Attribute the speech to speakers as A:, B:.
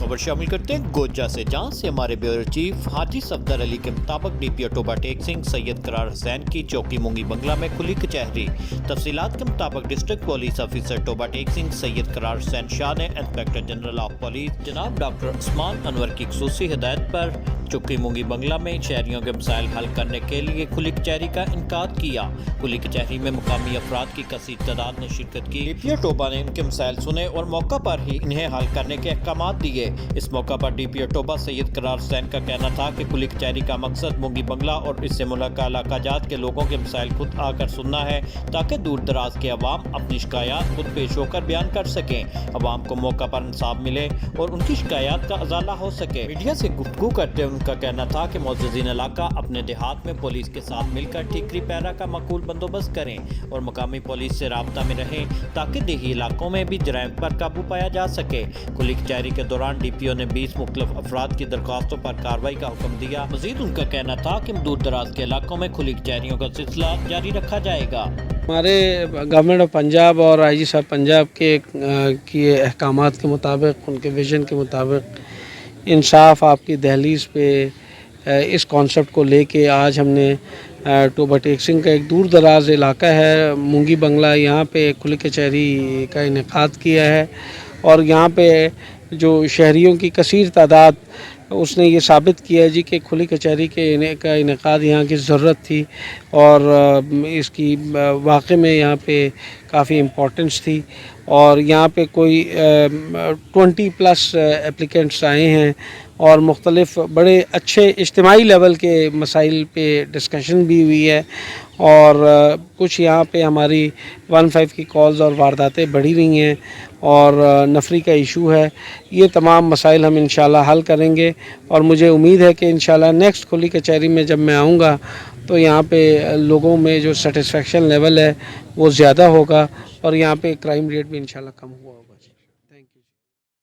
A: खबर शामिल करते हैं गोजा से, जहां से हमारे ब्यूरो चीफ हाजी सफदर अली के मुताबिक डीपीओ टोबा टेक सिंह सैयद करार हुसैन की चौकी मुंगी बंगला में खुली कचहरी। तफसीलात के मुताबिक district police officer Toba Tek Singh Syed Qarar Hussain Shah ने इंस्पेक्टर जनरल ऑफ पुलिस जनाब डॉक्टर उस्मान अनवर की खुसूसी हिदायत पर चौकी मुंगी बंगला में शहरियों के मसाइल हल करने के लिए खुली कचहरी का इनकाद किया। खुली कचहरी में मुकामी अफराद की कसीर तादाद ने शिरकत की। डीपीओ टोबा ने इनके मसाइल सुने और मौका पर ही इन्हें हल करने के अहकाम दिए। इस मौका पर डीपीओ टोबा सैयद करार हुसैन का कहना था कि खुली कचहरी का मकसद मुंगी बंगला और इससे मुल्का इलाका जात के लोगों के मसाइल खुद आकर सुनना है, ताकि दूर दराज के अवाम अपनी शिकायत खुद पेश होकर बयान कर सकें, अवाम को मौका पर इंसाफ मिले और उनकी शिकायत का अजाला हो सके। मीडिया से गुफ्तगू करते हुए उनका कहना था कि मुअज़्ज़िज़ीन इलाका अपने देहात में पुलिस के साथ मिलकर ठीकरी पैरा का माकूल बंदोबस्त करें और मकामी पुलिस से राब्ता में रहें, ताकि देही इलाकों में भी जराइम पर काबू पाया जा सके। खुली कचहरी के दौरान डीपीओ ने 20 मुख्तलिफ अफराद की दरख्वास्तों पर कार्रवाई का हुक्म दिया। मजीद उनका कहना था कि दूर दराज के इलाकों में खुली कचहरियों का सिलसिला जारी रखा जाएगा।
B: हमारे गवर्नमेंट ऑफ पंजाब और आईजी साहब पंजाब के अहकामात के मुताबिक, उनके विजन के मुताबिक इंसाफ आपकी दहलीज पे इस कॉन्सेप्ट को लेके आज हमने टोबा टेक सिंह का एक दूर दराज इलाका है मुंगी बंगला, यहाँ पे खुली कचहरी का इनेकाद किया है और यहाँ पे जो शहरियों की कसीर तादाद, उसने ये साबित किया है जी कि खुली कचहरी का इनेकाद यहाँ की ज़रूरत थी और इसकी वाक़ई में यहाँ पे काफ़ी इम्पोर्टेंस थी और यहाँ पे कोई 20+ एप्लीकेंट्स आए हैं और मुख्तलिफ बड़े अच्छे इज्तिमाई लेवल के मसाइल पे डिस्कशन भी हुई है और कुछ यहाँ पे हमारी 15 की कॉल्स और वारदातें बढ़ी हुई हैं और नफरी का इशू है। ये तमाम मसाइल हम इंशाल्लाह हल करेंगे और मुझे उम्मीद है कि इंशाल्लाह नेक्स्ट खुली कचहरी में जब मैं आऊँगा तो यहाँ पे लोगों में जो सेटिस्फेक्शन लेवल है वो ज़्यादा होगा और यहाँ पे क्राइम रेट भी इंशाल्लाह कम हुआ होगा।